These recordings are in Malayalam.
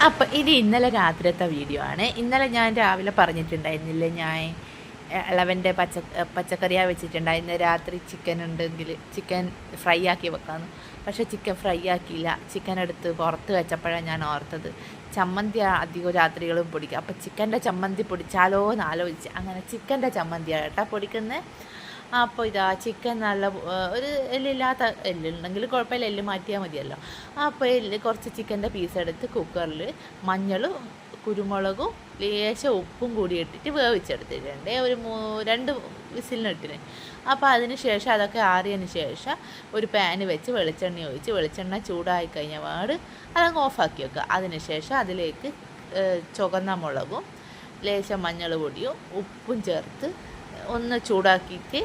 അപ്പോൾ ഇത് ഇന്നലെ രാത്രിയത്തെ വീഡിയോ ആണ്. ഇന്നലെ ഞാൻ രാവിലെ പറഞ്ഞിട്ടുണ്ടായിരുന്നില്ലേ, ഞാൻ ഇളവൻ്റെ പച്ചക്കറിയാണ് വെച്ചിട്ടുണ്ടായിരുന്നു. രാത്രി ചിക്കൻ ഉണ്ടെങ്കിൽ ചിക്കൻ ഫ്രൈ ആക്കി വെക്കാമെന്ന്. പക്ഷേ ചിക്കൻ ഫ്രൈ ആക്കിയില്ല. ചിക്കൻ എടുത്ത് പുറത്ത് വെച്ചപ്പോഴാണ് ഞാൻ ഓർത്തത് ചമ്മന്തി അധികം രാത്രികളും പൊടിക്കുക. അപ്പോൾ ചിക്കൻ്റെ ചമ്മന്തി പൊടിച്ചാലോ എന്ന് ആലോചിച്ച് അങ്ങനെ ചിക്കൻ്റെ ചമ്മന്തിയാണ് കേട്ടോ പൊടിക്കുന്നത്. അപ്പോൾ ഇതാ ചിക്കൻ നല്ല ഒരു എല്ലില്ലാത്ത എല്ലുണ്ടെങ്കിൽ കുഴപ്പമില്ല, എല്ല് മാറ്റിയാൽ മതിയല്ലോ. അപ്പോൾ കുറച്ച് ചിക്കൻ്റെ പീസ് എടുത്ത് കുക്കറിൽ മഞ്ഞളും കുരുമുളകും ലേശം ഉപ്പും കൂടി ഇട്ടിട്ട് വേവിച്ചെടുത്തിട്ടുണ്ട്. ഒരു 2 വിസിലിനിട്ടിന്. അപ്പോൾ അതിന് ശേഷം അതൊക്കെ ആറിയതിന് ശേഷം ഒരു പാന് വെച്ച് വെളിച്ചെണ്ണ ഒഴിച്ച് വെളിച്ചെണ്ണ ചൂടായി കഴിഞ്ഞ പാട് അതങ്ങ് ഓഫാക്കി വെക്കുക. അതിന് ശേഷം അതിലേക്ക് ചുവന്ന മുളകും ലേശം മഞ്ഞൾ പൊടിയും ഉപ്പും ചേർത്ത് ഒന്ന് ചൂടാക്കിയിട്ട്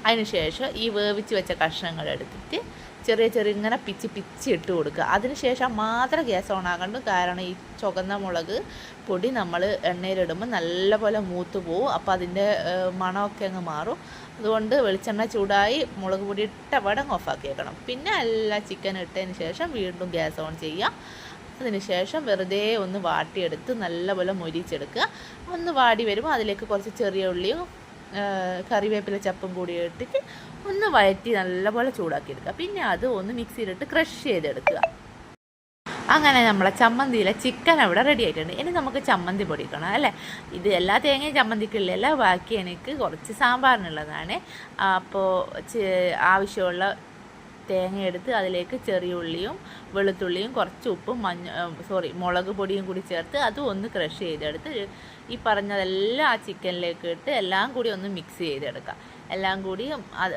അതിന് ശേഷം ഈ വേവിച്ച് വെച്ച കഷ്ണങ്ങൾ എടുത്തിട്ട് ചെറിയ ഇങ്ങനെ പിച്ചി ഇട്ട് കൊടുക്കുക. അതിന് ശേഷം മാത്രം ഗ്യാസ് ഓൺ ആകണ്ട. കാരണം ഈ ചുവന്ന മുളക് പൊടി നമ്മൾ എണ്ണയിലിടുമ്പോൾ നല്ലപോലെ മൂത്ത് പോവും. അപ്പോൾ അതിൻ്റെ മണമൊക്കെ അങ്ങ് മാറും. അതുകൊണ്ട് വെളിച്ചെണ്ണ ചൂടായി മുളക് പൊടി ഇട്ട വടം ഓഫാക്കി വെക്കണം. പിന്നെ എല്ലാ ചിക്കൻ ഇട്ടതിന് ശേഷം വീണ്ടും ഗ്യാസ് ഓൺ ചെയ്യുക. അതിന് ശേഷം വെറുതെ ഒന്ന് വാട്ടിയെടുത്ത് നല്ലപോലെ മൊരിച്ചെടുക്കുക. ഒന്ന് വാടി വരുമ്പോൾ അതിലേക്ക് കുറച്ച് ചെറിയ ഉള്ളിയും കറിവേപ്പില ചപ്പും കൂടി ഇട്ടിട്ട് ഒന്ന് വഴറ്റി നല്ലപോലെ ചൂടാക്കിയെടുക്കുക. പിന്നെ അത് ഒന്ന് മിക്സിയിലിട്ട് ക്രഷ് ചെയ്തെടുക്കുക. അങ്ങനെ നമ്മളെ ചമ്മന്തിയിലെ ചിക്കൻ അവിടെ റെഡി ആയിട്ടുണ്ട്. ഇനി നമുക്ക് ചമ്മന്തി പൊടിക്കണം അല്ലേ. ഇത് എല്ലാ തേങ്ങയും ചമ്മന്തിക്കുള്ളതല്ല, ബാക്കി എനിക്ക് കുറച്ച് സാമ്പാറിനുള്ളതാണ്. അപ്പോൾ ആവശ്യമുള്ള തേങ്ങ എടുത്ത് അതിലേക്ക് ചെറിയ ഉള്ളിയും വെളുത്തുള്ളിയും കുറച്ച് ഉപ്പും മുളക് പൊടിയും കൂടി ചേർത്ത് അതും ഒന്ന് ക്രഷ് ചെയ്തെടുത്ത് ഈ പറഞ്ഞതെല്ലാം ആ ചിക്കനിലേക്ക് ഇട്ട് എല്ലാം കൂടി ഒന്ന് മിക്സ് ചെയ്തെടുക്കാം. എല്ലാം കൂടി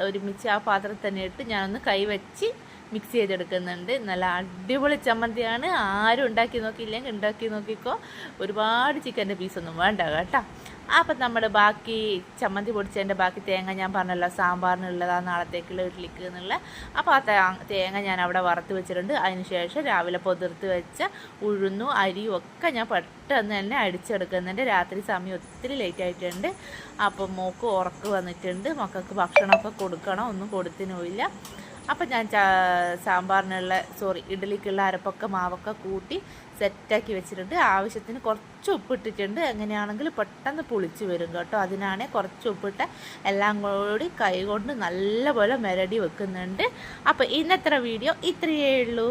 ഒരുമിച്ച് ആ പാത്രത്തിൽ തന്നെ ഇട്ട് ഞാനൊന്ന് കൈവച്ച് മിക്സ് ചെയ്തെടുക്കുന്നുണ്ട്. നല്ല അടിപൊളി ചമ്മന്തിയാണ്. ആരും ഉണ്ടാക്കി നോക്കിയില്ലെങ്കിൽ ഉണ്ടാക്കി നോക്കിക്കോ. ഒരുപാട് ചിക്കൻ്റെ പീസൊന്നും വേണ്ട കേട്ടോ. അപ്പം നമ്മുടെ ബാക്കി ചമ്മന്തി പൊടിച്ചതിൻ്റെ ബാക്കി തേങ്ങ ഞാൻ പറഞ്ഞല്ലോ സാമ്പാറിനുള്ളതാണ് നാളത്തേക്കുള്ള ഇഡ്ഡലിക്ക് എന്നുള്ള. അപ്പോൾ ആ തേങ്ങ ഞാൻ അവിടെ വറുത്ത് വെച്ചിട്ടുണ്ട്. അതിന് ശേഷം രാവിലെ പൊതിർത്ത് വെച്ച ഉഴുന്നും അരിയും ഒക്കെ ഞാൻ പെട്ടെന്ന് തന്നെ അടിച്ചെടുക്കുന്നുണ്ട്. രാത്രി സമയം ഒത്തിരി ലേറ്റ് ആയിട്ടുണ്ട്. അപ്പം മോക്ക് ഉറക്ക് വന്നിട്ടുണ്ട്. മക്കൾക്ക് ഭക്ഷണമൊക്കെ കൊടുക്കണം, ഒന്നും കൊടുത്തിനുമില്ല. അപ്പം ഞാൻ ഇഡ്ഡലിക്കുള്ള അരപ്പൊക്കെ മാവൊക്കെ കൂട്ടി സെറ്റാക്കി വെച്ചിട്ടുണ്ട്. ആവശ്യത്തിന് കുറച്ച് ഉപ്പിട്ടിട്ടുണ്ട്. എങ്ങനെയാണെങ്കിൽ പെട്ടെന്ന് പുളിച്ച് വരും കേട്ടോ. അതിനാണ് കുറച്ച് ഉപ്പിട്ട് എല്ലാം കൂടി കൈ കൊണ്ട് നല്ലപോലെ മെരടി വെക്കുന്നുണ്ട്. അപ്പോൾ ഇന്നത്തെ വീഡിയോ ഇത്രയേ ഉള്ളൂ.